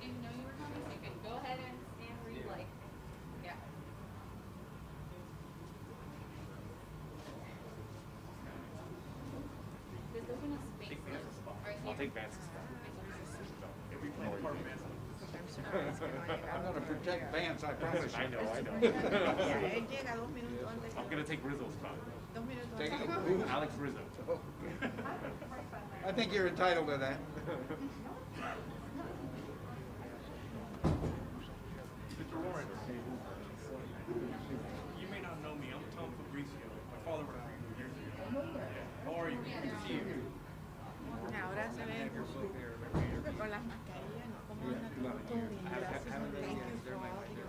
didn't know you were coming, so you can go ahead and stand where you like. Yeah. There's open a space. Right here. I'll take Vance's spot. I'm going to protect Vance, I promise you. I know. I'm going to take Rizzo's spot. Take who? Alex Rizzo. I think you're entitled to that. Mr. Warren, you may not know me. I'm Tom Fabricio. My father was here years ago. How are you? Good to see you. Ahora se ve con las mascarillas, ¿no? Como anda todo bien. Gracias. Thank you for all your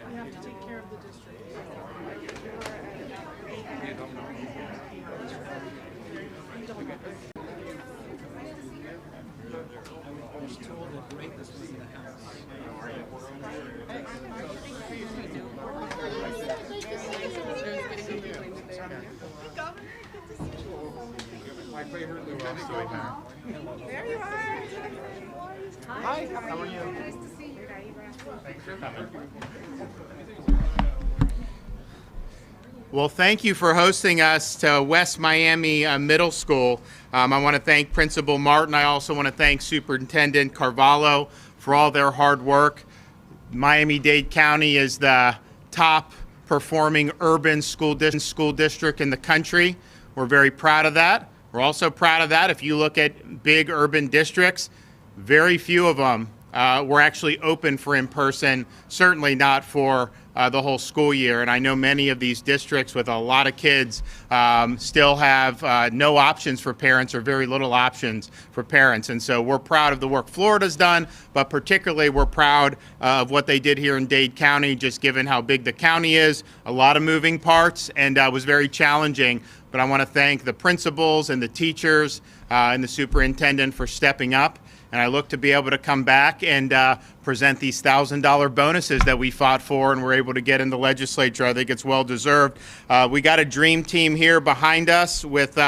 We have to take care of the district. I was told that greatness was in the house. My favorite lieutenant governor. There you are. Hi, how are you? Nice to see you. Thanks for coming. Well, thank you for hosting us to West Miami Middle School. I want to thank Principal Martin. I also want to thank Superintendent Carvalho for all their hard work. Miami-Dade County is the top performing urban school district in the country. We're very proud of that. We're also proud of that. If you look at big urban districts, very few of them were actually open for in-person, certainly not for the whole school year. And I know many of these districts with a lot of kids still have no options for parents or very little options for parents. And so we're proud of the work Florida's done, but particularly we're proud of what they did here in Dade County, just given how big the county is, a lot of moving parts, and was very challenging. But I want to thank the principals and the teachers and the superintendent for stepping up. And I look to be able to come back and present these $1,000 bonuses that we fought for and were able to get in the legislature. I think it's well deserved. We got a dream team here behind us with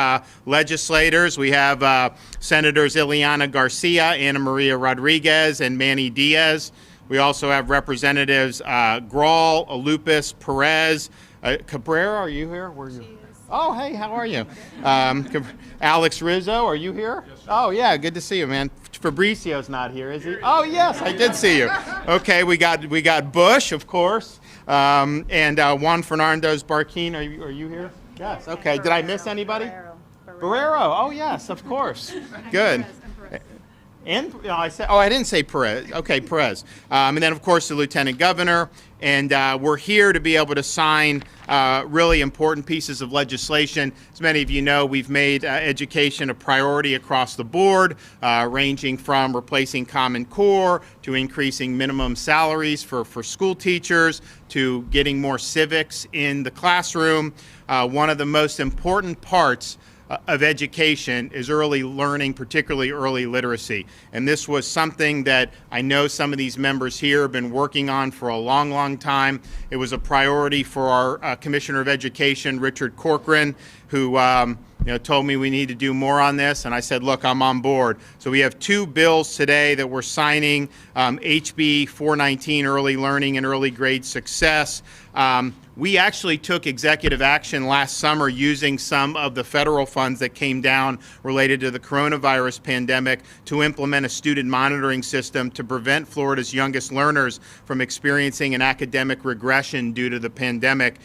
legislators. We have Senators Ileana Garcia, Ana Maria Rodriguez, and Manny Diaz. We also have Representatives Grawl, Alupis, Perez. Cabrera, are you here? Where are you? Oh, hey, how are you? Alex Rizzo, are you here? Oh, yeah, good to see you, man. Fabricio's not here, is he? Oh, yes, I did see you. Okay, we got Bush, of course, and Juan Fernandez Barquin. Are you here? Yes. Okay. Did I miss anybody? Barrero. Oh, yes, of course. Good. And I didn't say Perez. Okay, Perez. And then, of course, the Lieutenant Governor. And we're here to be able to sign really important pieces of legislation. As many of you know, we've made education a priority across the board, ranging from replacing Common Core to increasing minimum salaries for school teachers to getting more civics in the classroom. One of the most important parts of education is early learning, particularly early literacy. And this was something that I know some of these members here have been working on for a long, long time. It was a priority for our Commissioner of Education, Richard Corcoran, who told me we need to do more on this, and I said, look, I'm on board. So we have two bills today that we're signing, HB 419, Early Learning and Early Grade Success. We actually took executive action last summer using some of the federal funds that came down related to the coronavirus pandemic to implement a student monitoring system to prevent Florida's youngest learners from experiencing an academic regression due to the pandemic.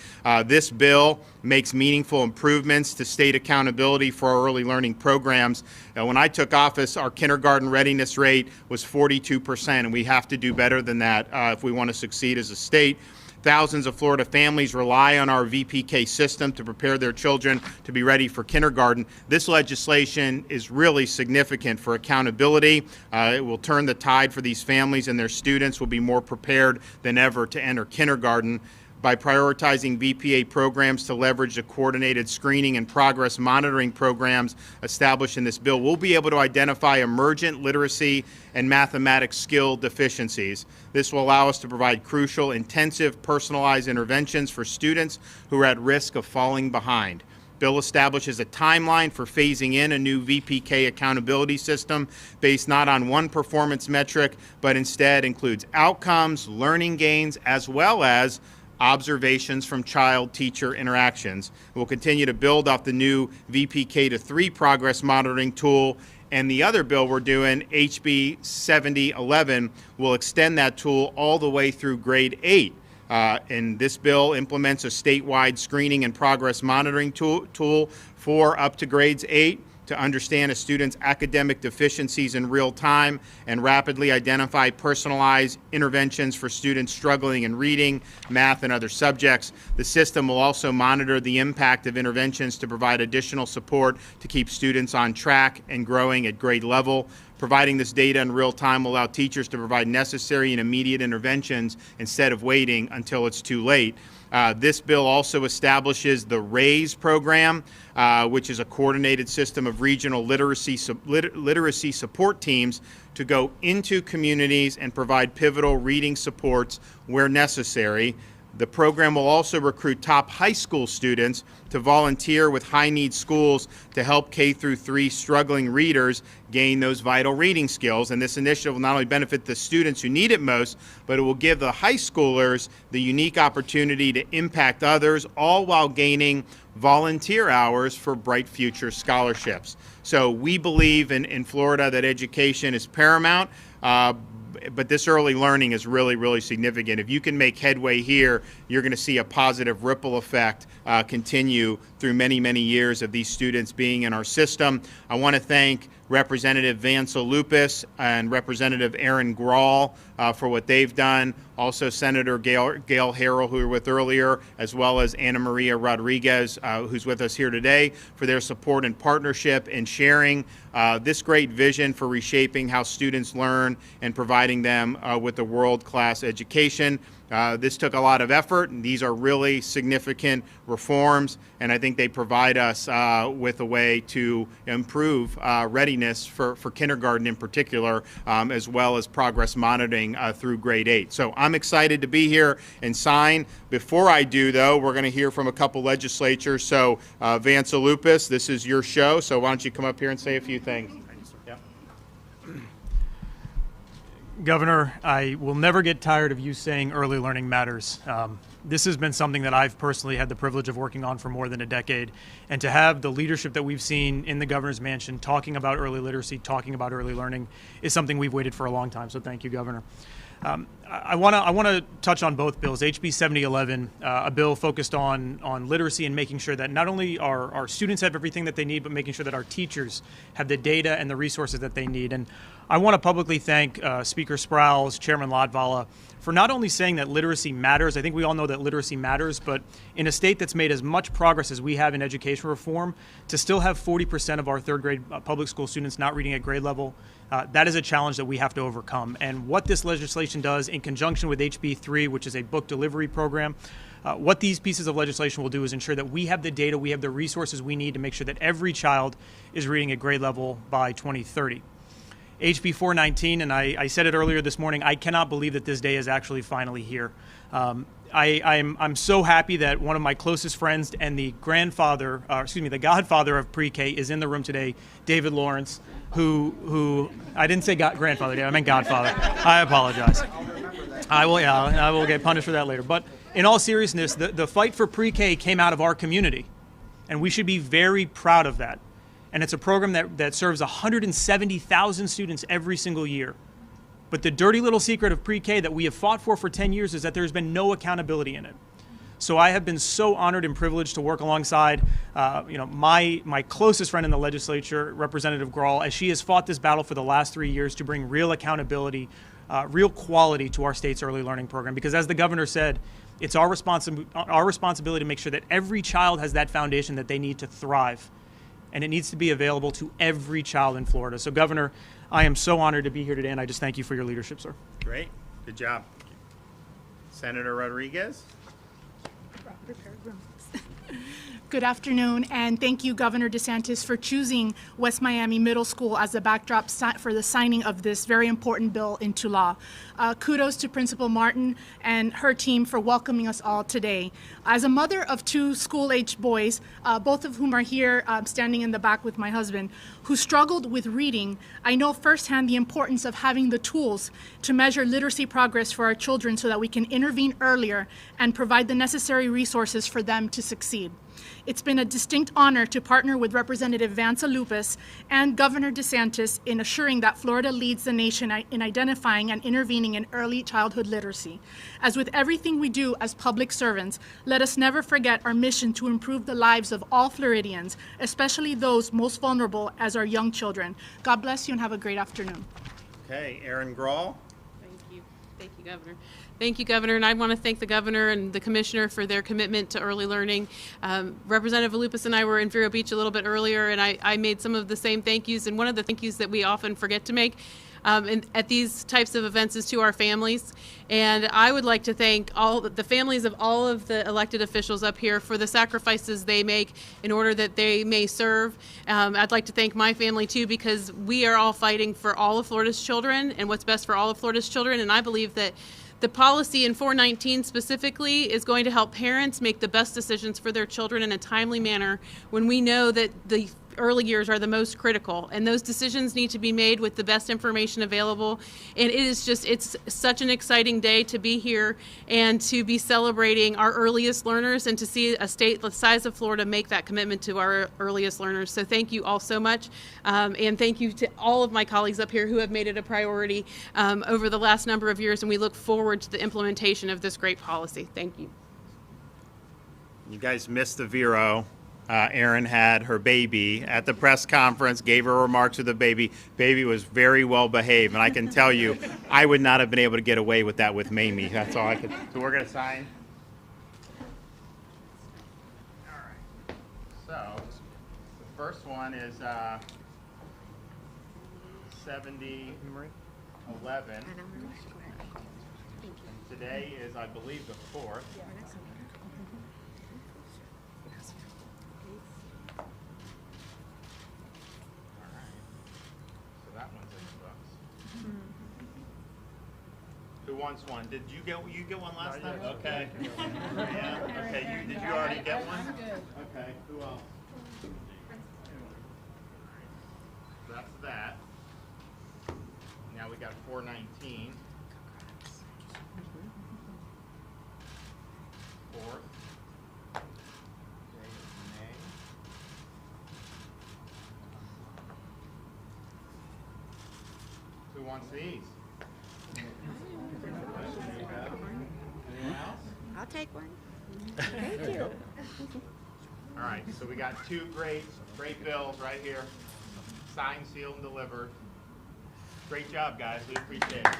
This bill makes meaningful improvements to state accountability for our early learning programs. When I took office, our kindergarten readiness rate was 42%, and we have to do better than that if we want to succeed as a state. Thousands of Florida families rely on our VPK system to prepare their children to be ready for kindergarten. This legislation is really significant for accountability. It will turn the tide for these families, and their students will be more prepared than ever to enter kindergarten. By prioritizing VPA programs to leverage the coordinated screening and progress monitoring programs established in this bill, we'll be able to identify emergent literacy and mathematics skill deficiencies. This will allow us to provide crucial, intensive, personalized interventions for students who are at risk of falling behind. Bill establishes a timeline for phasing in a new VPK accountability system based not on one performance metric, but instead includes outcomes, learning gains, as well as observations from child-teacher interactions. We'll continue to build off the new VPK to 3 progress monitoring tool, and the other bill we're doing, HB 7011, will extend that tool all the way through grade 8. And this bill implements a statewide screening and progress monitoring tool for up to grades 8 to understand a student's academic deficiencies in real time and rapidly identify personalized interventions for students struggling in reading, math, and other subjects. The system will also monitor the impact of interventions to provide additional support to keep students on track and growing at grade level. Providing this data in real time will allow teachers to provide necessary and immediate interventions instead of waiting until it's too late. This bill also establishes the RAISE program, which is a coordinated system of regional literacy support teams to go into communities and provide pivotal reading supports where necessary. The program will also recruit top high school students to volunteer with high-need schools to help K-3 struggling readers gain those vital reading skills. And this initiative will not only benefit the students who need it most, but it will give the high schoolers the unique opportunity to impact others, all while gaining volunteer hours for Bright Future scholarships. So we believe in Florida that education is paramount. But this early learning is really, really significant. If you can make headway here, you're going to see a positive ripple effect continue through many, many years of these students being in our system. I want to thank Representative Vansel Lupus and Representative Aaron Grawl for what they've done. Also Senator Gail Harrell, who we were with earlier, as well as Ana Maria Rodriguez, who's with us here today, for their support and partnership in sharing this great vision for reshaping how students learn and providing them with a world-class education. This took a lot of effort, and these are really significant reforms, and I think they provide us with a way to improve readiness for kindergarten in particular, as well as progress monitoring through grade 8. So I'm excited to be here and sign. Before I do, though, we're going to hear from a couple legislatures. So Vansel Lupus, this is your show, so why don't you come up here and say a few things. Governor, I will never get tired of you saying early learning matters. This has been something that I've personally had the privilege of working on for more than a decade. And to have the leadership that we've seen in the governor's mansion talking about early literacy, talking about early learning, is something we've waited for a long time. So thank you, Governor. I want to touch on both bills. HB 7011, a bill focused on literacy and making sure that not only our students have everything that they need, but making sure that our teachers have the data and the resources that they need. And I want to publicly thank Speaker Sprowls, Chairman Latvala, for not only saying that literacy matters. I think we all know that literacy matters, but in a state that's made as much progress as we have in education reform, to still have 40% of our third grade public school students not reading at grade level, that is a challenge that we have to overcome. And what this legislation does in conjunction with HB 3, which is a book delivery program, what these pieces of legislation will do is ensure that we have the data, we have the resources we need to make sure that every child is reading at grade level by 2030. HB 419, and I said it earlier this morning, I cannot believe that this day is actually finally here. I'm so happy that one of my closest friends and the the godfather of pre-K is in the room today, David Lawrence, who I didn't say grandfather, I meant godfather. I apologize. I will get punished for that later. But in all seriousness, the fight for pre-K came out of our community, and we should be very proud of that. And it's a program that serves 170,000 students every single year. But the dirty little secret of pre-K that we have fought for 10 years is that there's been no accountability in it. So I have been so honored and privileged to work alongside my closest friend in the legislature, Representative Grawl, as she has fought this battle for the last 3 years to bring real accountability, real quality to our state's early learning program. Because as the governor said, it's our responsibility to make sure that every child has that foundation that they need to thrive. And it needs to be available to every child in Florida. So, Governor, I am so honored to be here today, and I just thank you for your leadership, sir. Great. Good job. Senator Rodriguez. Good afternoon, and thank you, Governor DeSantis, for choosing West Miami Middle School as the backdrop for the signing of this very important bill into law. Kudos to Principal Martin and her team for welcoming us all today. As a mother of two school-aged boys, both of whom are here standing in the back with my husband, who struggled with reading, I know firsthand the importance of having the tools to measure literacy progress for our children so that we can intervene earlier and provide the necessary resources for them to succeed. It's been a distinct honor to partner with Representative Vansa Lupus and Governor DeSantis in assuring that Florida leads the nation in identifying and intervening in early childhood literacy. As with everything we do as public servants, let us never forget our mission to improve the lives of all Floridians, especially those most vulnerable as our young children. God bless you and have a great afternoon. Okay, Aaron Grawl. Thank you. Thank you, Governor. Thank you, Governor, and I want to thank the Governor and the Commissioner for their commitment to early learning. Representative Lupus and I were in Vero Beach a little bit earlier, and I made some of the same thank yous, and one of the thank yous that we often forget to make at these types of events is to our families. And I would like to thank all the families of all of the elected officials up here for the sacrifices they make in order that they may serve. I'd like to thank my family too, because we are all fighting for all of Florida's children and what's best for all of Florida's children, and I believe that the policy in 419 specifically is going to help parents make the best decisions for their children in a timely manner when we know that the early years are the most critical, and those decisions need to be made with the best information available. And it's such an exciting day to be here and to be celebrating our earliest learners and to see a state the size of Florida make that commitment to our earliest learners. So thank you all so much, and thank you to all of my colleagues up here who have made it a priority over the last number of years, and we look forward to the implementation of this great policy. Thank you. You guys missed the Vero. Erin had her baby at the press conference, gave her remarks with the baby. Baby was very well behaved, and I can tell you, I would not have been able to get away with that with Mamie. That's all I could. So we're going to sign. All right. So the first one is 7011. Today is, I believe, the 4th. Who wants one? Did you get one last time? Okay. Yeah. Okay. Did you already get one? Okay. Who else? That's that. Now we got 419. 4th. May. Who wants these? I'll take one. Thank you. All right, so we got two great bills right here. Signed, sealed, and delivered. Great job, guys. We appreciate it.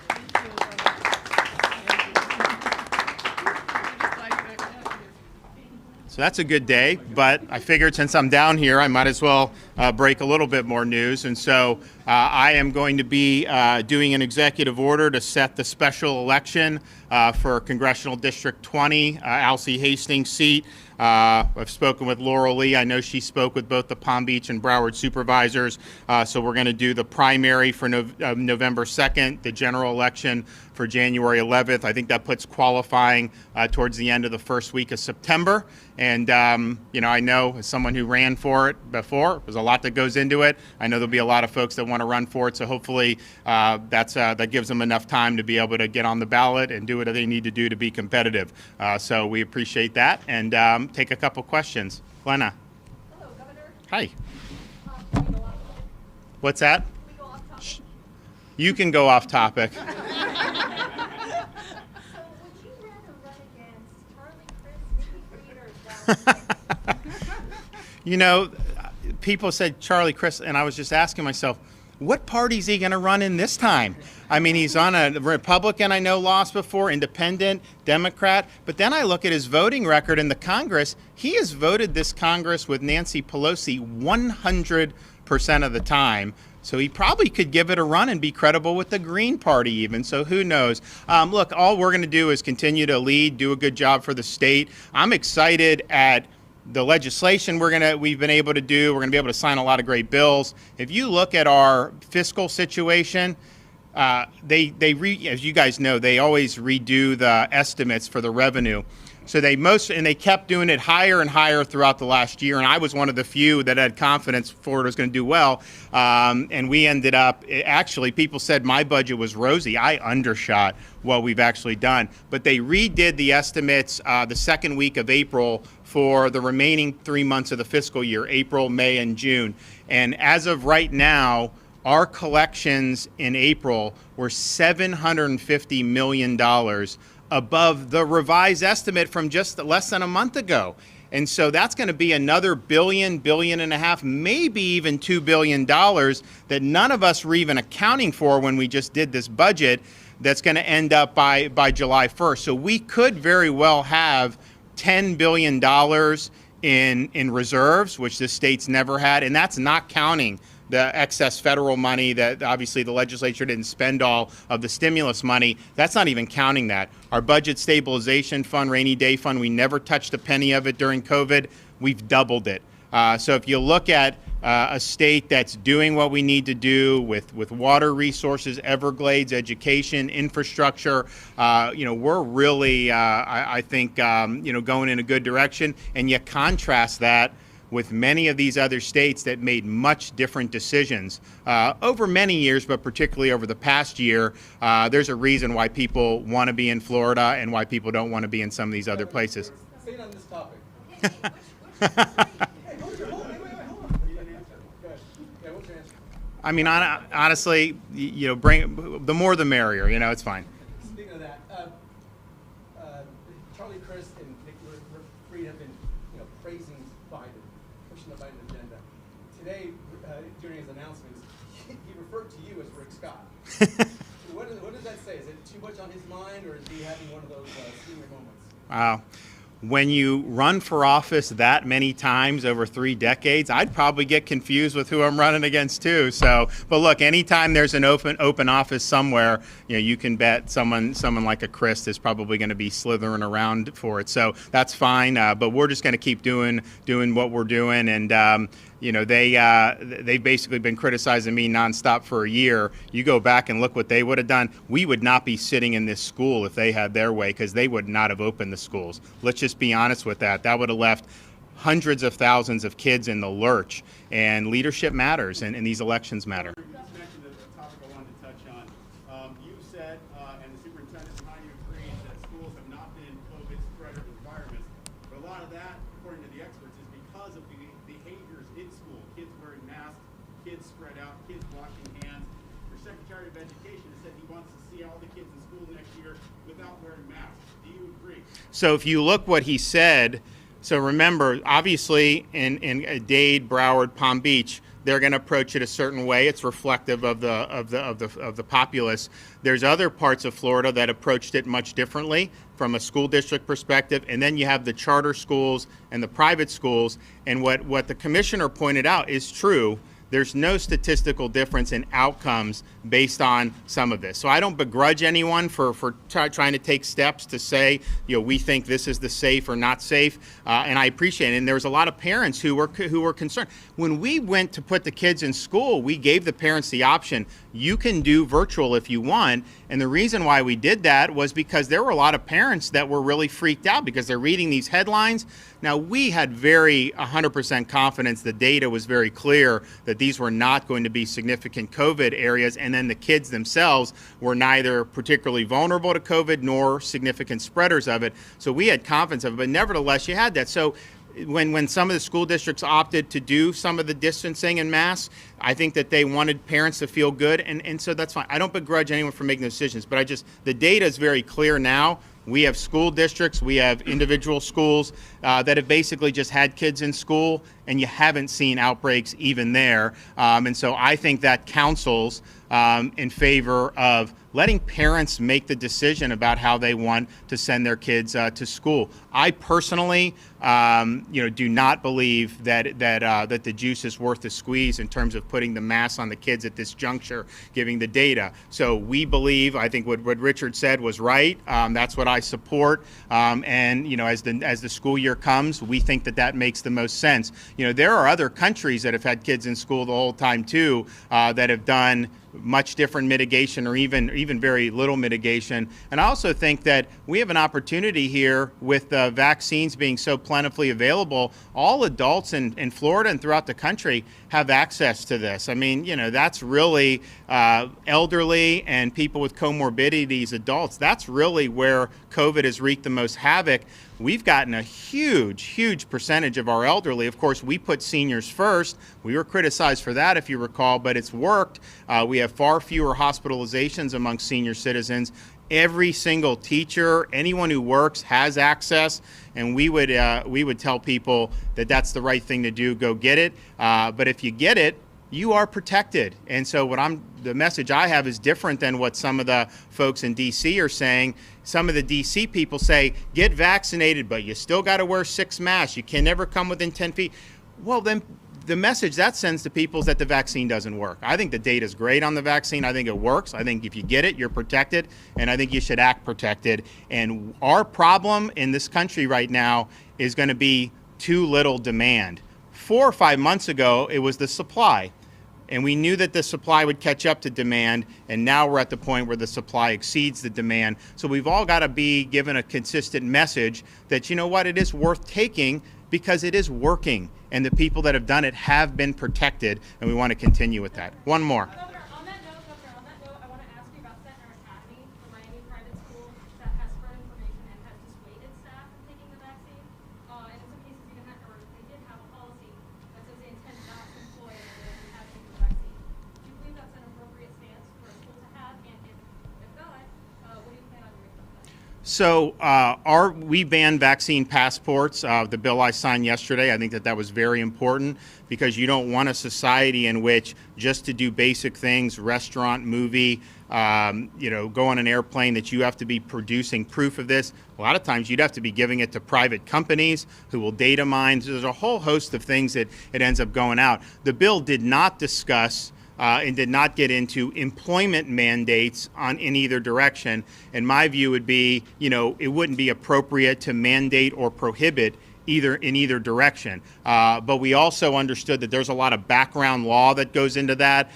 So that's a good day, but I figured since I'm down here, I might as well break a little bit more news. And so I am going to be doing an executive order to set the special election for Congressional District 20, Alcee Hastings seat. I've spoken with Laurel Lee. I know she spoke with both the Palm Beach and Broward supervisors. So we're going to do the primary for November 2nd, the general election for January 11th. I think that puts qualifying towards the end of the first week of September. And, I know as someone who ran for it before, there's a lot that goes into it. I know there'll be a lot of folks that want to run for it. So hopefully that gives them enough time to be able to get on the ballot and do what they need to do to be competitive. So we appreciate that. And take a couple questions. Glenna. Hello, Governor. Hi. Can we go off topic? What's that? Can we go off topic? You can go off topic. So would you rather run against Charlie, Chris, Nikki Fried, or People said Charlie, Chris, and I was just asking myself, what party is he going to run in this time? I mean, he's on a Republican, I know, lost before, Independent, Democrat. But then I look at his voting record in the Congress. He has voted this Congress with Nancy Pelosi 100% of the time. So he probably could give it a run and be credible with the Green Party even. So who knows? Look, all we're going to do is continue to lead, do a good job for the state. I'm excited at the legislation we've been able to do. We're going to be able to sign a lot of great bills. If you look at our fiscal situation, as you guys know, they always redo the estimates for the revenue. So they kept doing it higher and higher throughout the last year, and I was one of the few that had confidence Florida was going to do well. And we ended up, actually, people said my budget was rosy. I undershot what we've actually done. But they redid the estimates the second week of April for the remaining 3 months of the fiscal year, April, May, and June. And as of right now, our collections in April were $750 million above the revised estimate from just less than a month ago. And so that's going to be another $1.5 billion, maybe even $2 billion that none of us were even accounting for when we just did this budget that's going to end up by July 1st. So we could very well have $10 billion in reserves, which the state's never had, and that's not counting the excess federal money that obviously the legislature didn't spend all of the stimulus money. That's not even counting that. Our budget stabilization fund, rainy day fund, we never touched a penny of it during COVID. We've doubled it. So if you look at a state that's doing what we need to do with water resources, Everglades, education, infrastructure, we're really, I think, going in a good direction. And you contrast that with many of these other states that made much different decisions over many years, but particularly over the past year. There's a reason why people want to be in Florida and why people don't want to be in some of these other places. Staying on this topic. I mean, honestly, bring the more the merrier. It's fine. Speaking of that, Charlie Crist and Nick Fried have been, praising Biden, pushing the Biden agenda. Today, during his announcements, he referred to you as Rick Scott. What does that say? Is it too much on his mind, or is he having one of those senior moments? Wow. When you run for office that many times over 3 decades, I'd probably get confused with who I'm running against too. So, but look, anytime there's an open office somewhere, you can bet someone like a Chris is probably going to be slithering around for it. So that's fine. But we're just going to keep doing what we're doing. And they've basically been criticizing me nonstop for a year. You go back and look what they would have done. We would not be sitting in this school if they had their way, because they would not have opened the schools. Let's just be honest with that. That would have left hundreds of thousands of kids in the lurch. And leadership matters, and these elections matter. You just mentioned a topic I wanted to touch on. You said, and the superintendent and you agreed, that schools have not been COVID spreader environments. But a lot of that, according to the experts, is because of the behaviors in school. Kids wearing masks, kids spread out, kids washing hands. Your Secretary of Education has said he wants to see all the kids in school next year without wearing masks. Do you agree? So if you look what he said, so remember, obviously in Dade, Broward, Palm Beach, they're going to approach it a certain way. It's reflective of the populace. There's other parts of Florida that approached it much differently from a school district perspective. And then you have the charter schools and the private schools. And what the commissioner pointed out is true. There's no statistical difference in outcomes based on some of this. So I don't begrudge anyone for trying to take steps to say, we think this is the safe or not safe, and I appreciate it. And there was a lot of parents who were concerned. When we went to put the kids in school, we gave the parents the option, you can do virtual if you want. And the reason why we did that was because there were a lot of parents that were really freaked out because they're reading these headlines. Now, we had 100% confidence. The data was very clear that these were not going to be significant COVID areas, and then the kids themselves were neither particularly vulnerable to COVID nor significant spreaders of it. So we had confidence of it, but nevertheless, you had that. So when some of the school districts opted to do some of the distancing and masks, I think that they wanted parents to feel good, and so that's fine. I don't begrudge anyone for making those decisions, but the data is very clear now. We have school districts, we have individual schools that have basically just had kids in school, and you haven't seen outbreaks even there. And so I think that counsels in favor of letting parents make the decision about how they want to send their kids to school. I personally, do not believe that the juice is worth the squeeze in terms of putting the mask on the kids at this juncture, giving the data. So we believe, I think what Richard said was right. That's what I support. And as the school year comes, we think that makes the most sense. There are other countries that have had kids in school the whole time too, that have done much different mitigation or even very little mitigation. And I also think that we have an opportunity here with vaccines being so plentifully available. All adults in Florida and throughout the country have access to this. I mean, that's really elderly and people with comorbidities, adults. That's really where COVID has wreaked the most havoc. We've gotten a huge percentage of our elderly. Of course, we put seniors first. We were criticized for that, if you recall, but it's worked. We have far fewer hospitalizations among senior citizens. Every single teacher, anyone who works, has access, and we would tell people that that's the right thing to do. Go get it. But if you get it, you are protected. And so the message I have is different than what some of the folks in D.C. are saying. Some of the D.C. people say, get vaccinated, but you still got to wear 6 masks. You can never come within 10 feet. Well, then the message that sends to people is that the vaccine doesn't work. I think the data is great on the vaccine. I think it works. I think if you get it, you're protected, and I think you should act protected. And our problem in this country right now is going to be too little demand. 4 or 5 months ago, it was the supply. And we knew that the supply would catch up to demand, and now we're at the point where the supply exceeds the demand. So we've all got to be given a consistent message that, it is worth taking because it is working, and the people that have done it have been protected, and we want to continue with that. One more. Governor, on that note, I want to ask you about Center Academy, the Miami private school that has spread information and has dissuaded staff from taking the vaccine. And in some cases even they did have a policy that says they intend not to employ anyone who has taken the vaccine. Do you believe that's an appropriate stance for a school to have? And if not, what do you plan on doing about that? So we banned vaccine passports. The bill I signed yesterday, I think that was very important because you don't want a society in which just to do basic things, restaurant, movie, go on an airplane, that you have to be producing proof of this. A lot of times you'd have to be giving it to private companies who will data mine. There's a whole host of things that it ends up going out. The bill did not discuss and did not get into employment mandates in either direction. And my view would be, it wouldn't be appropriate to mandate or prohibit in either direction. But we also understood that there's a lot of background law that goes into that.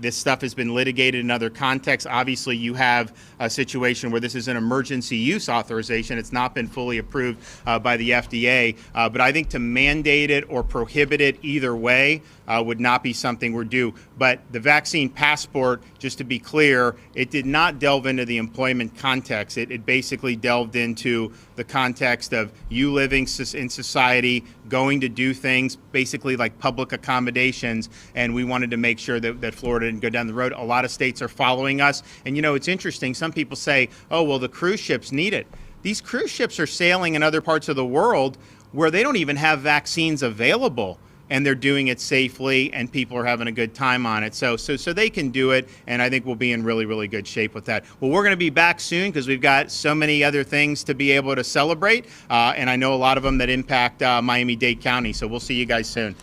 This stuff has been litigated in other contexts. Obviously, you have a situation where this is an emergency use authorization. It's not been fully approved by the FDA. But I think to mandate it or prohibit it either way would not be something we're due. But the vaccine passport, just to be clear, it did not delve into the employment context. It basically delved into the context of you living in society, going to do things basically like public accommodations, and we wanted to make sure that Florida didn't go down the road. A lot of states are following us, and it's interesting. Some people say, oh, well, the cruise ships need it. These cruise ships are sailing in other parts of the world where they don't even have vaccines available, and they're doing it safely, and people are having a good time on it. So they can do it, and I think we'll be in really, really good shape with that. Well, we're going to be back soon because we've got so many other things to be able to celebrate, and I know a lot of them that impact Miami-Dade County. So we'll see you guys soon.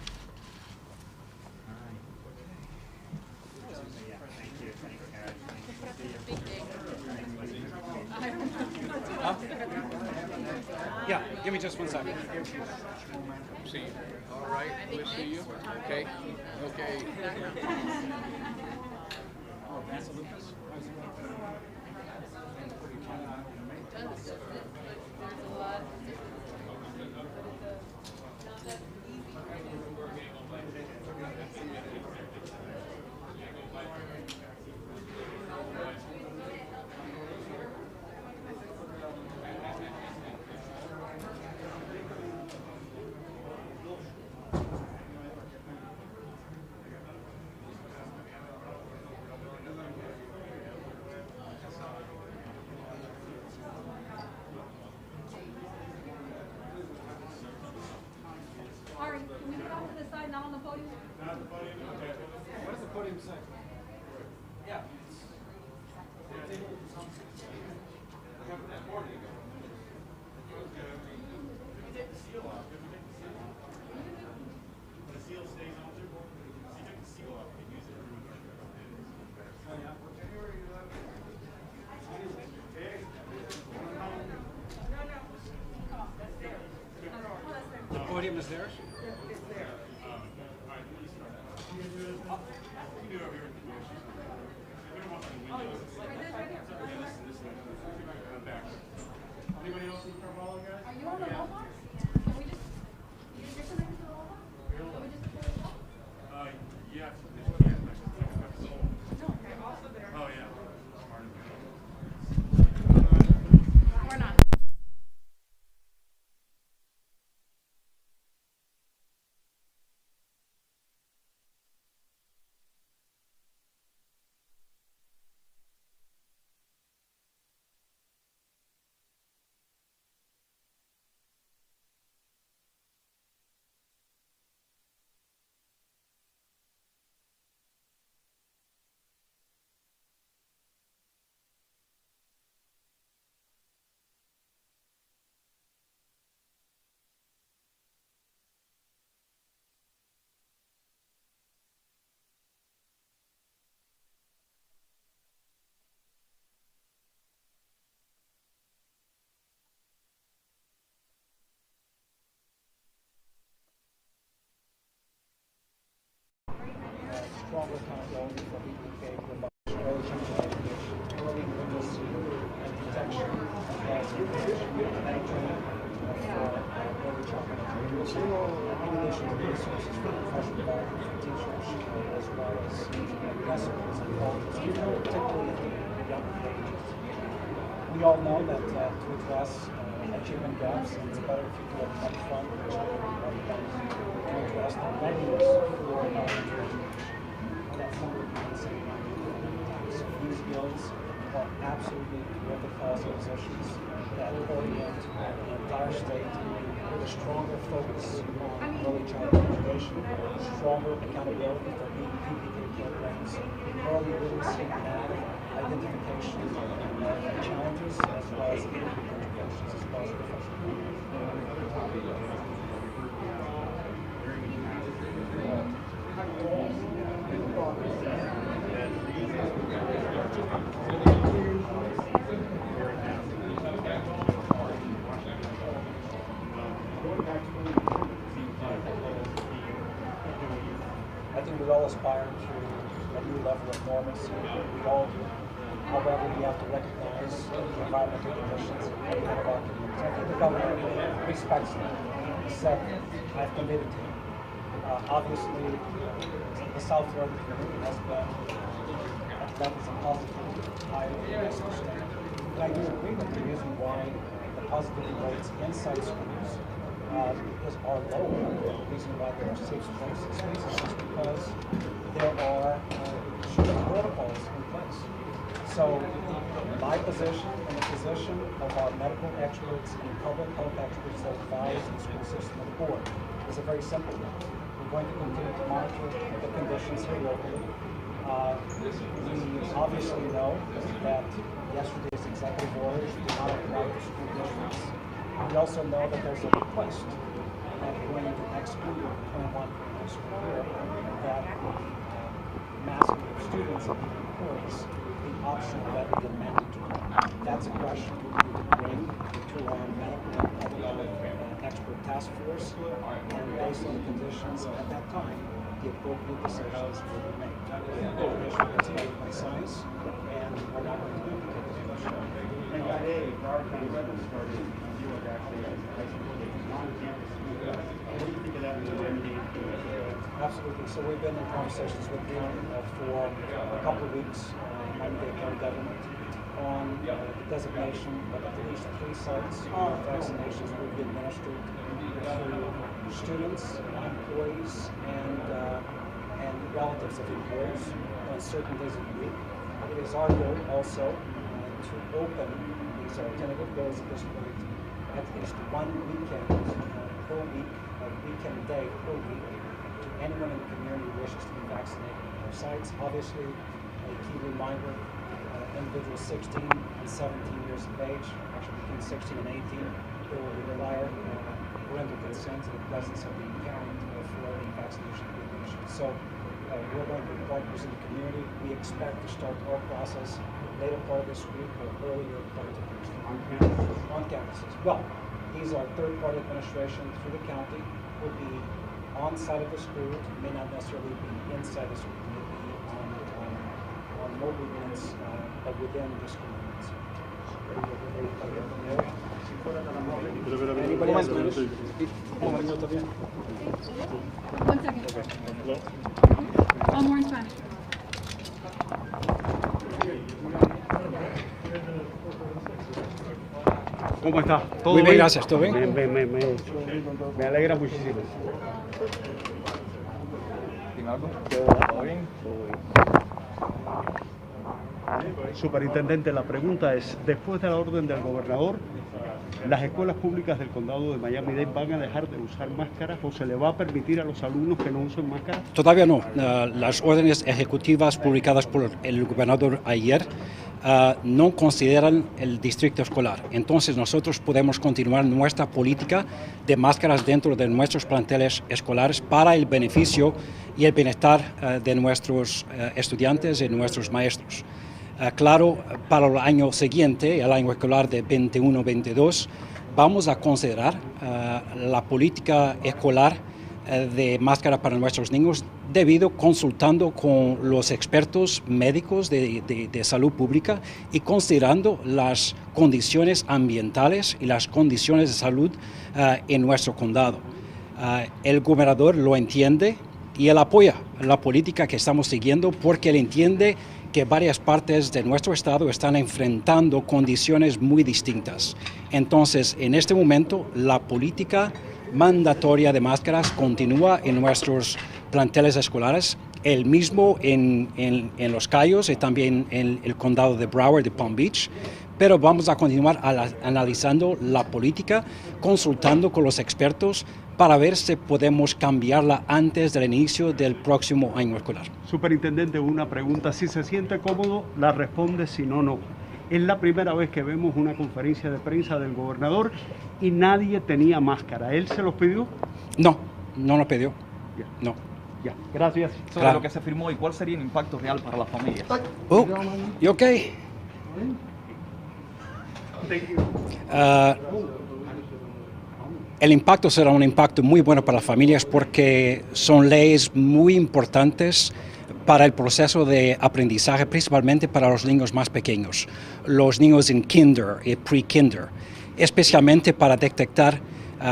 Yeah, give me just 1 second. See you. All right, we'll see you. Okay. not on the podium? Not at the podium? Okay. What does the podium say? Yeah. The seal stays on there? So you take the seal off and use it every week. The podium is theirs? Anybody else in Carvalho, guys? Are you on the robot? Can we just, you're connected to the robot? Can we just pull it off? Yes. Oh, yeah. We're not. Stronger accountability for BPK provides early childhood education, early literacy and protection, as well as information and training for early childhood education, in addition to resources for professional development for teachers, as well as recipes and qualities, particularly at the younger ages. We all know that to address achievement gaps, it's better if you do it upfront, which is to address the barriers for education. That's something we can say. So these bills are absolutely terrific policy positions that orient the entire state with a stronger focus on early childhood education, stronger accountability for PPK programs, early literacy and identification of challenges, as well as interventions, as well as professional. I think we all aspire to a new level of normalcy. We all do. However, we have to recognize the environmental conditions that we have our communities. I think the governor respects that. He said, I've committed to it. Obviously, the South Florida community has been at levels of positivity higher than the rest of the state. And I do agree that the reason why the positivity rates inside schools are lower, the reason why there are safe spaces is because there are strict protocols in place. So my position and the position of our medical experts and public health experts that advise the school system and the board is a very simple one. We're going to continue to monitor the conditions here locally. We obviously know that yesterday's executive orders do not apply to school districts. We also know that there's a request that going into next school year, 21 school year, that masking of students and employees be optional rather than mandatory. That's a question we need to bring to our medical and public health expert task force, and based on the conditions at that time, the appropriate decisions will be made. The information is made by science, and we're not going to duplicate the information. And that day, our county revenue started, you were actually as a high school, non-campus school. What do you think of that remedy? Absolutely. So we've been in conversations with the county for a couple of weeks, Miami-Dade County government, on the designation of at least 3 sites where vaccinations will be administered to students, employees, and relatives of employees on certain days of the week. It is our goal also to open these tentative bills at this point at least one weekend per week, a weekend day per week, to anyone in the community wishes to be vaccinated at our sites. Obviously, a key reminder, individuals 16 and 17 years of age, actually between 16 and 18, they will require parental consent in the presence of the parent for any vaccination application. So we're going to be partners in the community. We expect to start our process later part of this week or earlier part of next week. On campuses? On campuses. Well, these are third-party administration through the county, will be on site of the school, may not necessarily be inside the school, may be on mobile units, but within the school units. Anybody else? One second. All more in Spanish. ¿Cómo está? ¿Todo Muy bien, bien? gracias. ¿Todo bien? Me alegra muchísimo. ¿Todo bien? Superintendente, la pregunta es, después de la orden del gobernador, ¿las escuelas públicas del condado de Miami-Dade van a dejar de usar máscaras o se le va a permitir a los alumnos que no usen máscaras? Todavía no. Las órdenes ejecutivas publicadas por el gobernador ayer no consideran el distrito escolar. Entonces nosotros podemos continuar nuestra política de máscaras dentro de nuestros planteles escolares para el beneficio y el bienestar de nuestros estudiantes y nuestros maestros. Claro, para el año siguiente, el año escolar de 21-22, vamos a considerar la política escolar de máscara para nuestros niños debido consultando con los expertos médicos de salud pública y considerando las condiciones ambientales y las condiciones de salud en nuestro condado. El gobernador lo entiende y él apoya la política que estamos siguiendo porque él entiende que varias partes de nuestro estado están enfrentando condiciones muy distintas. Entonces, en este momento, la política mandatoria de máscaras continúa en nuestros planteles escolares, el mismo en Los Cayos y también en el condado de Broward, de Palm Beach, pero vamos a continuar analizando la política, consultando con los expertos para ver si podemos cambiarla antes del inicio del próximo año escolar. Superintendente, una pregunta. Si se siente cómodo, la responde, si no, no. Es la primera vez que vemos una conferencia de prensa del gobernador y nadie tenía máscara. ¿Él se los pidió? No, no lo pidió. Ya. No. Ya, gracias. Sobre Claro. lo que se firmó y cuál sería el impacto real para las familias. Oh, you okay? El impacto será un impacto muy bueno para las familias porque son leyes muy importantes para el proceso de aprendizaje, principalmente para los niños más pequeños, los niños en kinder y pre-kinder, especialmente para detectar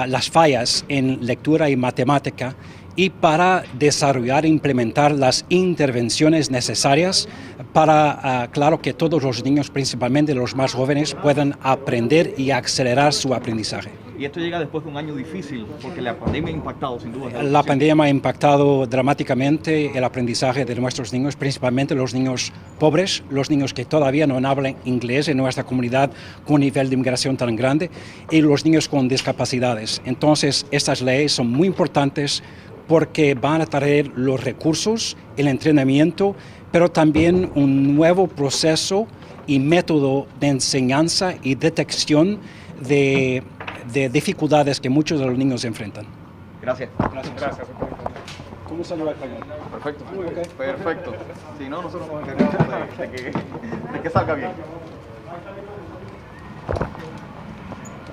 las fallas en lectura y matemática y para desarrollar e implementar las intervenciones necesarias para, claro, que todos los niños, principalmente los más jóvenes, puedan aprender y acelerar su aprendizaje. Y esto llega después de un año difícil, porque la pandemia ha impactado sin duda. La pandemia ha impactado dramáticamente el aprendizaje de nuestros niños, principalmente los niños pobres, los niños que todavía no hablan inglés en nuestra comunidad con un nivel de inmigración tan grande, y los niños con discapacidades. Entonces, estas leyes son muy importantes porque van a traer los recursos, el entrenamiento, pero también un nuevo proceso y método de enseñanza y detección de dificultades que muchos de los niños enfrentan. Gracias. Gracias. ¿Cómo salió el español? Perfecto. Okay. Perfecto. Si no, nosotros nos encargamos de que salga bien.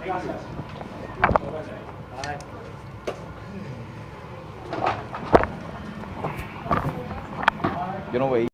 Gracias. Yo no veía.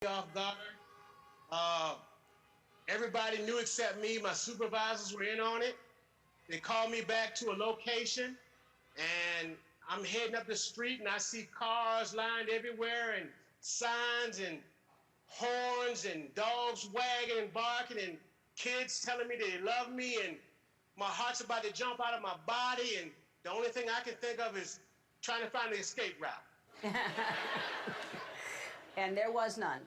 off guard. Everybody knew except me. My supervisors were in on it. They called me back to a location, and I'm heading up the street, and I see cars lined everywhere, and signs, and horns, and dogs wagging and barking, and kids telling me they love me, and my heart's about to jump out of my body, and the only thing I can think of is trying to find the escape route. And there was none.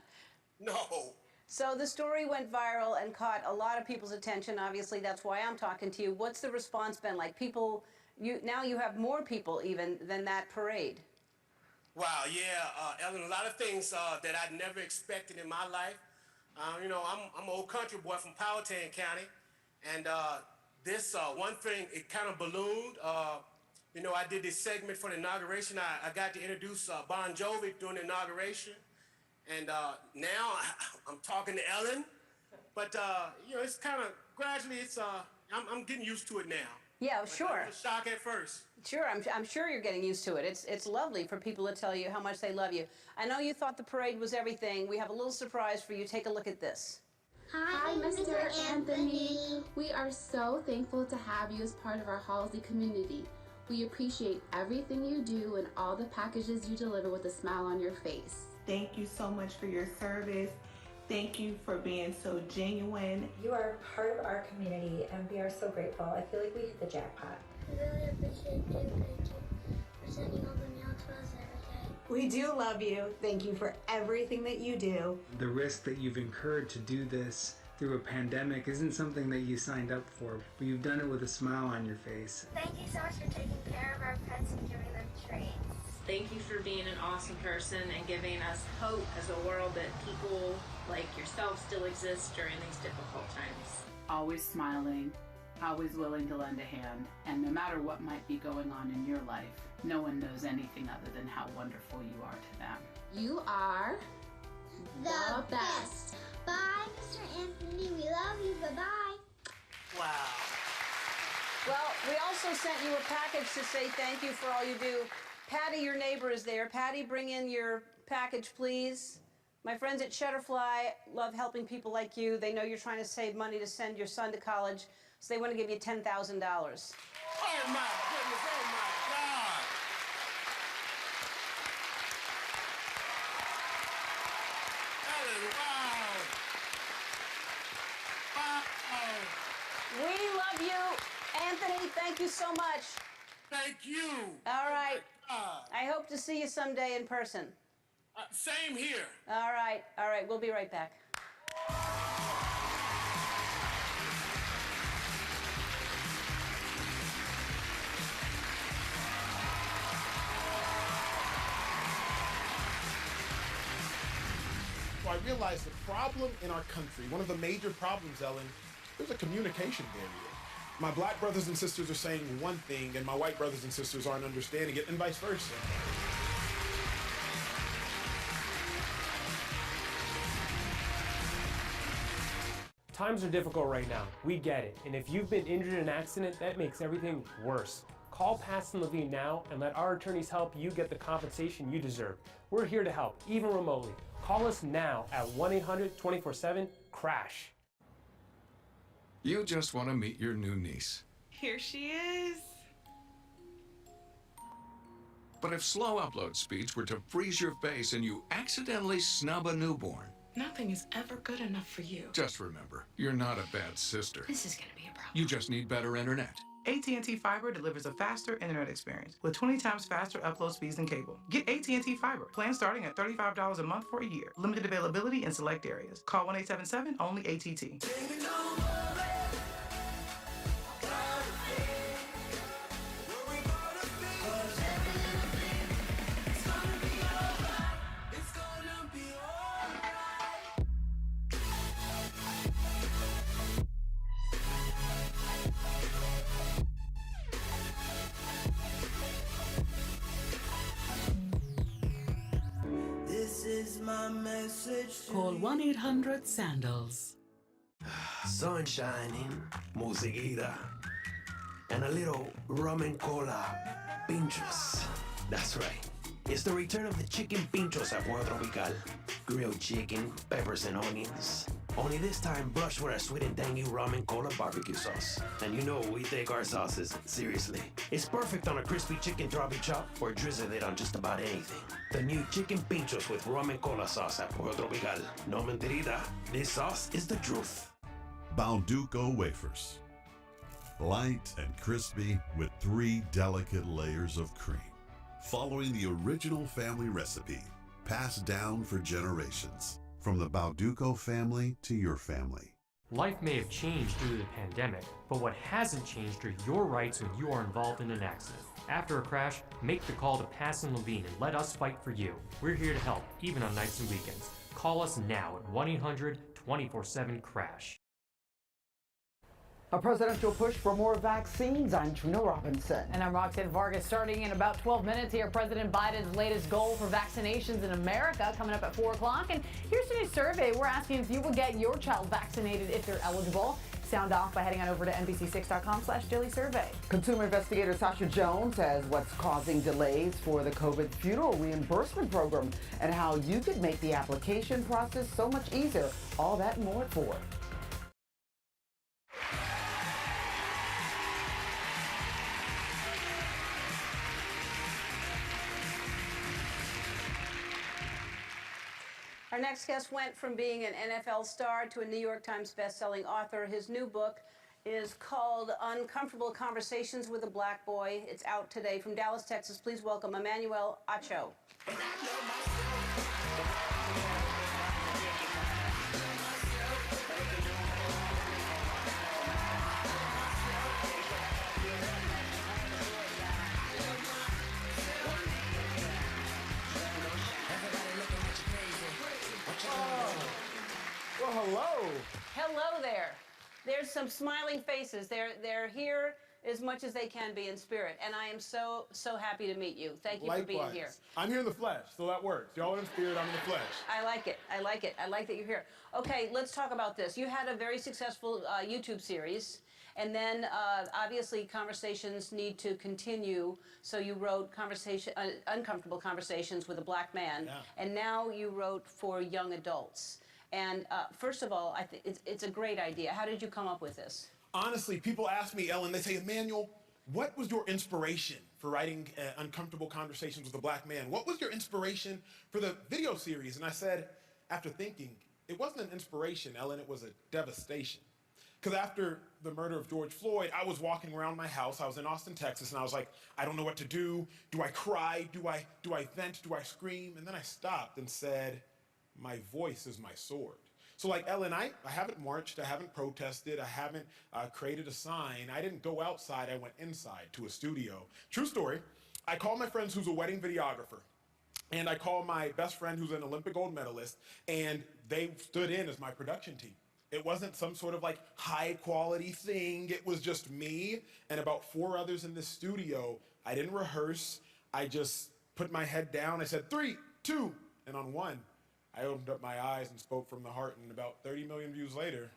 No. So the story went viral and caught a lot of people's attention. Obviously, that's why I'm talking to you. What's the response been like? People, now you have more people even than that parade. Wow, yeah, Ellen, a lot of things that I'd never expected in my life. You know, I'm an old country boy from Powhatan County, and this one thing, it kind of ballooned. You know, I did this segment for the inauguration. I got to introduce Bon Jovi during the inauguration. And now I'm talking to Ellen, but you know, it's kind of gradually. I'm getting used to it now. Yeah, sure. It was a shock at first. Sure, I'm sure you're getting used to it. It's lovely for people to tell you how much they love you. I know you thought the parade was everything. We have a little surprise for you. Take a look at this. Hi, Mr. Anthony. We are so thankful to have you as part of our Halsey community. We appreciate everything you do and all the packages you deliver with a smile on your face. Thank you so much for your service. Thank you for being so genuine. You are part of our community and we are so grateful. I feel like we hit the jackpot. I really appreciate you. Thank you for sending all the mail to us every day. We do love you. Thank you for everything that you do. The risk that you've incurred to do this through a pandemic isn't something that you signed up for, but you've done it with a smile on your face. Thank you so much for taking care of our pets and giving them treats. Thank you for being an awesome person and giving us hope as a world that people like yourself still exist during these difficult times. Always smiling, always willing to lend a hand, and no matter what might be going on in your life, no one knows anything other than how wonderful you are to them. You are the best. Bye, Mr. Anthony. We love you. Bye-bye. Wow. Well, we also sent you a package to say thank you for all you do. Patty, your neighbor, is there. Patty, bring in your package, please. My friends at Shutterfly love helping people like you. They know you're trying to save money to send your son to college, so they want to give you $10,000. Oh, my goodness. Oh, my God. We love you. Anthony, thank you so much. Thank you. All right. I hope to see you someday in person. Same here. All right. All right. We'll be right back. So I realized the problem in our country, one of the major problems, Ellen, there's a communication barrier. My black brothers and sisters are saying one thing, and my white brothers and sisters aren't understanding it, and vice versa. Times are difficult right now. We get it. And if you've been injured in an accident, that makes everything worse. Call Paston Levine now and let our attorneys help you get the compensation you deserve. We're here to help, even remotely. Call us now at 1-800-24-7-CRASH. You just want to meet your new niece. Here she is. But if slow upload speeds were to freeze your face and you accidentally snub a newborn, Nothing is ever good enough for you. just remember, you're not a bad sister. This is gonna be a problem. You just need better internet. AT&T Fiber delivers a faster internet experience with 20 times faster upload speeds than cable. Get AT&T Fiber. Plan starting at $35 a month for a year. Limited availability in select areas. Call 1-877 only ATT. This is my message. Call 1-800-SANDALS. Sun shining, musiquita, and a little rum and cola pinchos. That's right. It's the return of the chicken pinchos at Puerto Tropical. Grilled chicken, peppers and onions. Only this time brushed with our sweet and tangy ramen cola barbecue sauce. And you know we take our sauces seriously. It's perfect on a crispy chicken tropic chop or drizzle it on just about anything. The new chicken pinchos with ramen cola sauce at Puerto Tropical. No mentirita, this sauce is the truth. Balduco wafers. Light and crispy with 3 delicate layers of cream. Following the original family recipe, passed down for generations. From the Balduco family to your family. Life may have changed due to the pandemic, but what hasn't changed are your rights when you are involved in an accident. After a crash, make the call to Pass and Levine and let us fight for you. We're here to help, even on nights and weekends. Call us now at 1-800-24-7-CRASH. A presidential push for more vaccines. I'm Trina Robinson. And I'm Roxanne Vargas. Starting in about 12 minutes here, President Biden's latest goal for vaccinations in America coming up at 4 o'clock. And here's today's survey. We're asking if you will get your child vaccinated if they're eligible. Sound off by heading on over to NBC6.com/dailysurvey. Consumer investigator Sasha Jones says what's causing delays for the COVID funeral reimbursement program and how you could make the application process so much easier. All that and more at 4. Our next guest went from being an NFL star to a New York Times best-selling author. His new book is called Uncomfortable Conversations with a Black Boy. It's out today. From Dallas, Texas, please welcome Emmanuel Acho. Well, hello. Hello there. There's some smiling faces. They're here as much as they can be in spirit, and I am so happy to meet you. Thank you for being here. I'm here in the flesh, so that works. Y'all in spirit, I'm in the flesh. I like it. I like it. I like that you're here. Okay, let's talk about this. You had a very successful YouTube series, and then obviously conversations need to continue. So you wrote Uncomfortable Conversations with a Black Man, and now you wrote for young adults. And first of all, I think it's a great idea. How did you come up with this? Honestly, people ask me, Ellen, they say, Emmanuel, what was your inspiration for writing Uncomfortable Conversations with a Black Man? What was your inspiration for the video series? And I said, after thinking, it wasn't an inspiration, Ellen, it was a devastation. Because after the murder of George Floyd, I was walking around my house. I was in Austin, Texas, and I was like, I don't know what to do. Do I cry? Do I vent? Do I scream? And then I stopped and said, my voice is my sword. So like Ellen, I haven't marched, I haven't protested, I haven't created a sign. I didn't go outside, I went inside to a studio. True story, I called my friend who's a wedding videographer, and I called my best friend who's an Olympic gold medalist, and they stood in as my production team. It wasn't some sort of like high quality thing, it was just me and about 4 others in this studio. I didn't rehearse, I just put my head down, I said 3, 2, and on 1, I opened up my eyes and spoke from the heart, and about 30 million views later,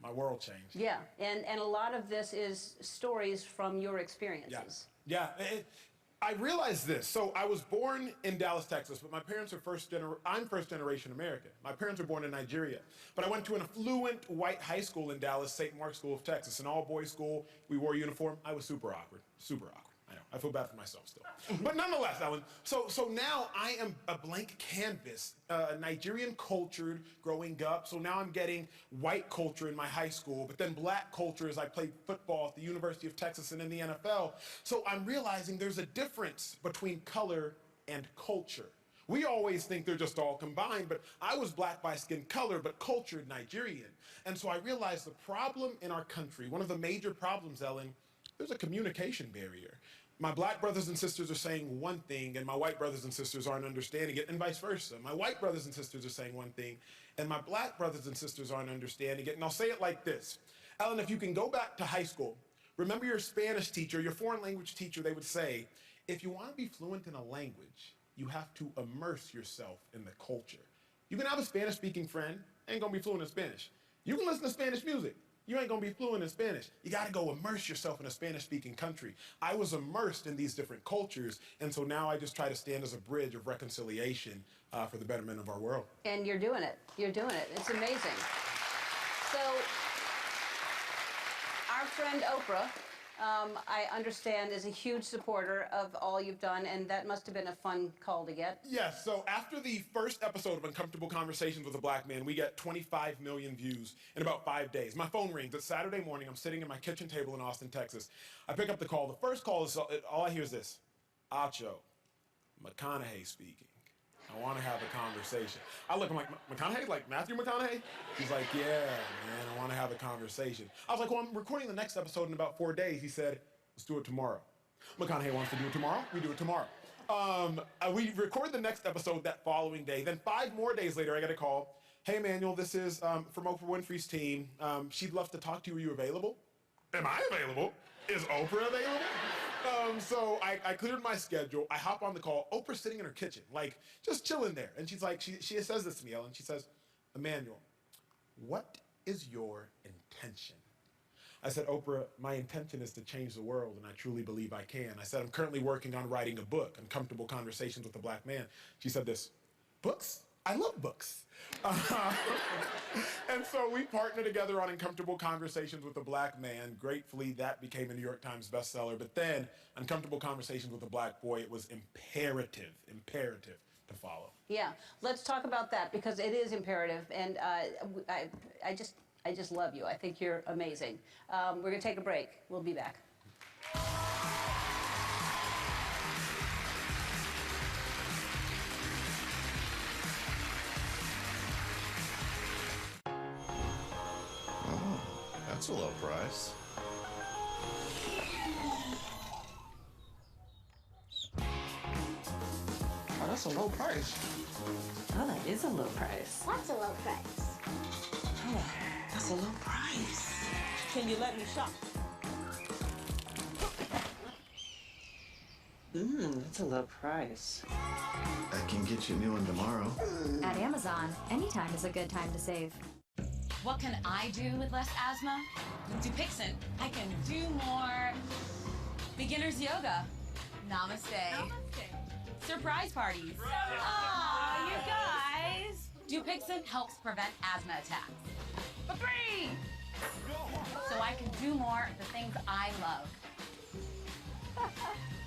my world changed. Yeah, and a lot of this is stories from your experiences. Yeah, I realized this. So I was born in Dallas, Texas, but my parents are I'm first generation American. My parents were born in Nigeria. But I went to an affluent white high school in Dallas, St. Mark's School of Texas, an all-boys school. We wore uniform. I was super awkward, super awkward. I know, I feel bad for myself still. But nonetheless, Ellen, so now I am a blank canvas, Nigerian cultured growing up. So now I'm getting white culture in my high school, but then black culture as I played football at the University of Texas and in the NFL. So I'm realizing there's a difference between color and culture. We always think they're just all combined, but I was black by skin color, but cultured Nigerian. And so I realized the problem in our country, one of the major problems, Ellen, there's a communication barrier. My black brothers and sisters are saying one thing, and my white brothers and sisters aren't understanding it, and vice versa. My white brothers and sisters are saying one thing, and my black brothers and sisters aren't understanding it. And I'll say it like this. Ellen, if you can go back to high school, remember your Spanish teacher, your foreign language teacher, they would say, if you want to be fluent in a language, you have to immerse yourself in the culture. You can have a Spanish-speaking friend, ain't gonna be fluent in Spanish. You can listen to Spanish music, you ain't gonna be fluent in Spanish. You gotta go immerse yourself in a Spanish-speaking country. I was immersed in these different cultures, and so now I just try to stand as a bridge of reconciliation for the betterment of our world. And you're doing it. You're doing it. It's amazing. So, our friend Oprah, I understand, is a huge supporter of all you've done, and that must have been a fun call to get. Yes, so after the first episode of Uncomfortable Conversations with a Black Man, we get 25 million views in about 5 days. My phone rings. It's Saturday morning. I'm sitting at my kitchen table in Austin, Texas. I pick up the call. The first call is, all I hear is this: Acho, McConaughey speaking. I want to have a conversation. I look, I'm like, McConaughey? Like Matthew McConaughey? He's like, yeah, man, I want to have a conversation. I was like, well, I'm recording the next episode in about 4 days. He said, let's do it tomorrow. McConaughey wants to do it tomorrow. We do it tomorrow. We record the next episode that following day. Then 5 more days later, I get a call. Hey, Emmanuel, this is from Oprah Winfrey's team. She'd love to talk to you. Are you available? Am I available? Is Oprah available? So I cleared my schedule. I hop on the call. Oprah's sitting in her kitchen, like just chilling there. And she's like, she says this to me, Ellen. She says, Emmanuel, what is your intention? I said, Oprah, my intention is to change the world, and I truly believe I can. I said, I'm currently working on writing a book, Uncomfortable Conversations with a Black Man. She said this, books? I love books. And so we partnered together on Uncomfortable Conversations with a Black Man. Gratefully, that became a New York Times bestseller. But then, Uncomfortable Conversations with a Black Boy, it was imperative to follow. Yeah, let's talk about that because it is imperative, and I just love you. I think you're amazing. We're gonna take a break. We'll be back. That's a low price. Oh, that's a low price. Oh, that is a low price. What's a low price? Oh, that's a low price. Can you let me shop? That's a low price. I can get you a new one tomorrow. At Amazon, anytime is a good time to save. What can I do with less asthma? With Dupixent, I can do more beginner's yoga. Namaste. Surprise parties. Aw, you guys. Dupixent helps prevent asthma attacks. For free! So I can do more of the things I love.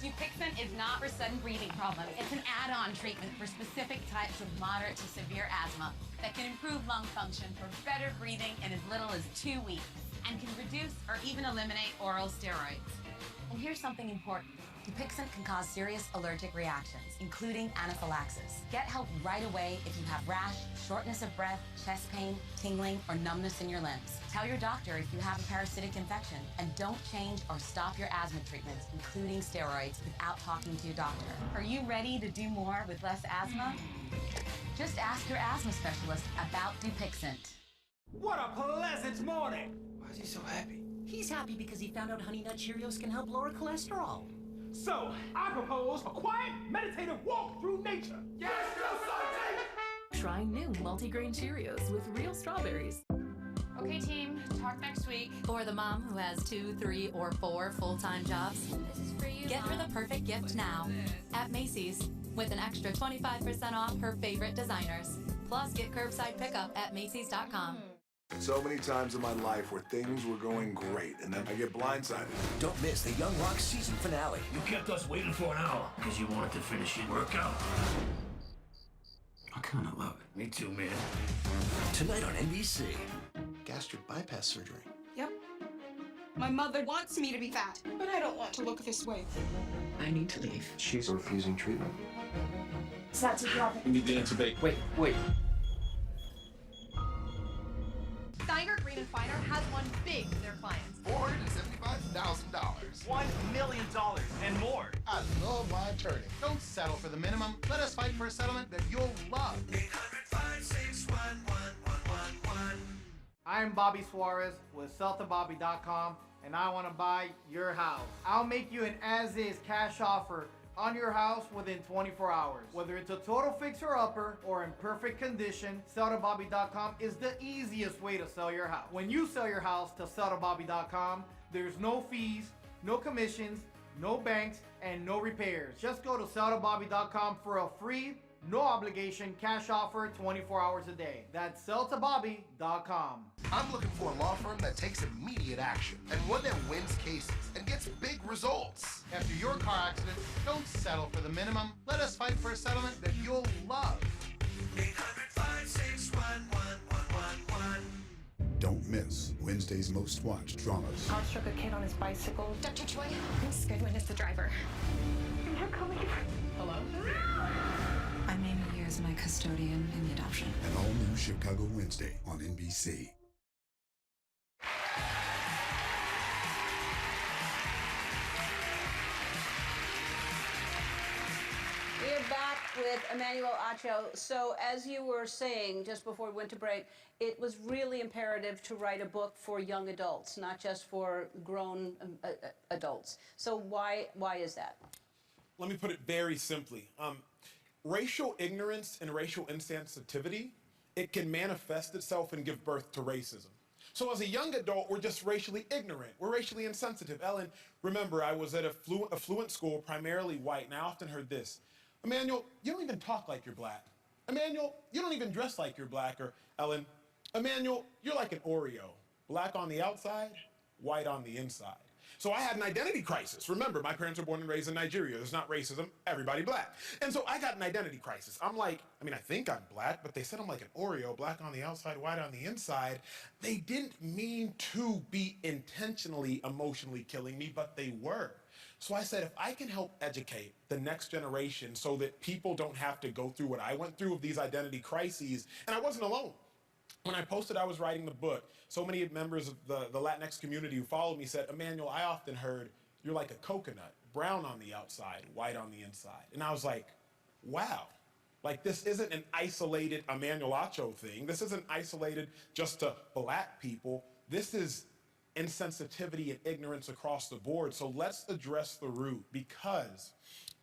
Dupixent is not for sudden breathing problems. It's an add-on treatment for specific types of moderate to severe asthma that can improve lung function for better breathing in as little as 2 weeks and can reduce or even eliminate oral steroids. And here's something important. Dupixent can cause serious allergic reactions, including anaphylaxis. Get help right away if you have rash, shortness of breath, chest pain, tingling, or numbness in your limbs. Tell your doctor if you have a parasitic infection, and don't change or stop your asthma treatments, including steroids, without talking to your doctor. Are you ready to do more with less asthma? Just ask your asthma specialist about Dupixent. What a pleasant morning! Why is he so happy? He's happy because he found out Honey Nut Cheerios can help lower cholesterol. So, I propose a quiet, meditative walk through nature. Yes, Try new multigrain Cheerios with real strawberries. Okay, team, talk next week. For the mom who has 2, 3, or 4 full-time jobs, This is for you, get her Mom. the perfect gift now at Macy's with an extra 25% off her favorite designers. Plus, get curbside pickup at Macy's.com. So many times in my life where things were going great, and then I get blindsided. Don't miss the Young Rock season finale. You kept us waiting for an hour because you wanted to finish your workout. I kind of love it. Me too, man. Tonight on NBC. Gastric bypass surgery. Yep. My mother wants me to be fat, but I don't want to look this way. I need to leave. She's refusing treatment. It's not too profit. You need to intubate. Wait. Steiner, Green & Finer has won big with their clients. $475,000. $1 million and more. I love my attorney. Don't settle for the minimum. Let us fight for a settlement that you'll love. 800-561-1111. I'm Bobby Suarez with SellToBobby.com, and I want to buy your house. I'll make you an as-is cash offer on your house within 24 hours. Whether it's a total fixer-upper or in perfect condition, selltobobby.com is the easiest way to sell your house. When you sell your house to selltobobby.com, there's no fees, no commissions, no banks, and no repairs. Just go to selltobobby.com for a free, no obligation cash offer 24 hours a day. That's selltobobby.com. I'm looking for a law firm that takes immediate action and one that wins cases and gets big results. After your car accident, don't settle for the minimum. Let us fight for a settlement that you'll love. 800-561-1111. Don't miss Wednesday's most watched dramas. Car struck a kid on his bicycle. Dr. Choi, Miss Goodwin is the driver. They're coming. Hello? I'm Amy Years, my custodian in the adoption. An all-new Chicago Wednesday on NBC. We are back with Emmanuel Acho. So as you were saying just before we went to break, it was really imperative to write a book for young adults, not just for grown adults. So why is that? Let me put it very simply. Racial ignorance and racial insensitivity, it can manifest itself and give birth to racism. So as a young adult, we're just racially ignorant. We're racially insensitive. Ellen, remember, I was at a affluent school, primarily white, and I often heard this. Emmanuel, you don't even talk like you're black. Emmanuel, you don't even dress like you're black. Or Ellen, Emmanuel, you're like an Oreo. Black on the outside, white on the inside. So I had an identity crisis. Remember, my parents were born and raised in Nigeria. There's not racism, everybody black. And so I got an identity crisis. I'm like, I think I'm black, but they said I'm like an Oreo, black on the outside, white on the inside. They didn't mean to be intentionally emotionally killing me, but they were. So I said, if I can help educate the next generation so that people don't have to go through what I went through of these identity crises, and I wasn't alone. When I posted I was writing the book, so many members of the Latinx community who followed me said, Emmanuel, I often heard, you're like a coconut, brown on the outside, white on the inside. And I was like, wow, like this isn't an isolated Emmanuel Acho thing. This isn't isolated just to black people. This is insensitivity and ignorance across the board. So let's address the root, because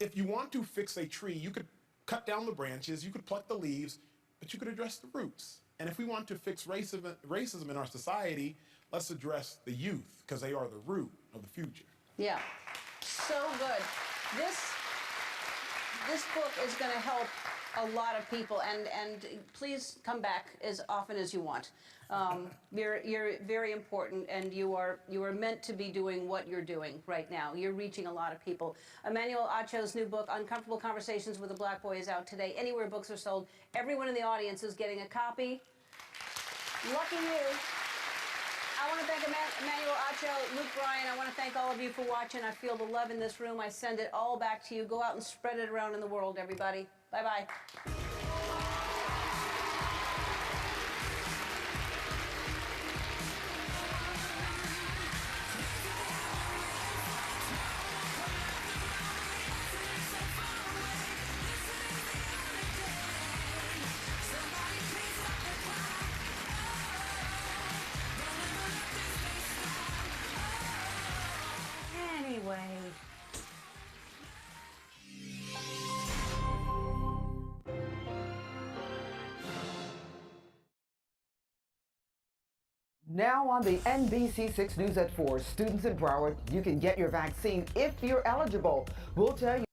if you want to fix a tree, you could cut down the branches, you could pluck the leaves, but you could address the roots. And if we want to fix racism in our society, let's address the youth, because they are the root of the future. Yeah, so good. This book is going to help a lot of people, and please come back as often as you want. You're very important, and you are meant to be doing what you're doing right now. You're reaching a lot of people. Emmanuel Acho's new book, Uncomfortable Conversations with a Black Boy, is out today. Anywhere books are sold. Everyone in the audience is getting a copy. Lucky you. I want to thank Emmanuel Acho, Luke Bryan. I want to thank all of you for watching. I feel the love in this room. I send it all back to you. Go out and spread it around in the world, everybody. Bye-bye. Anyway. Now on the NBC6 News at 4, students in Broward, you can get your vaccine if you're eligible. We'll tell you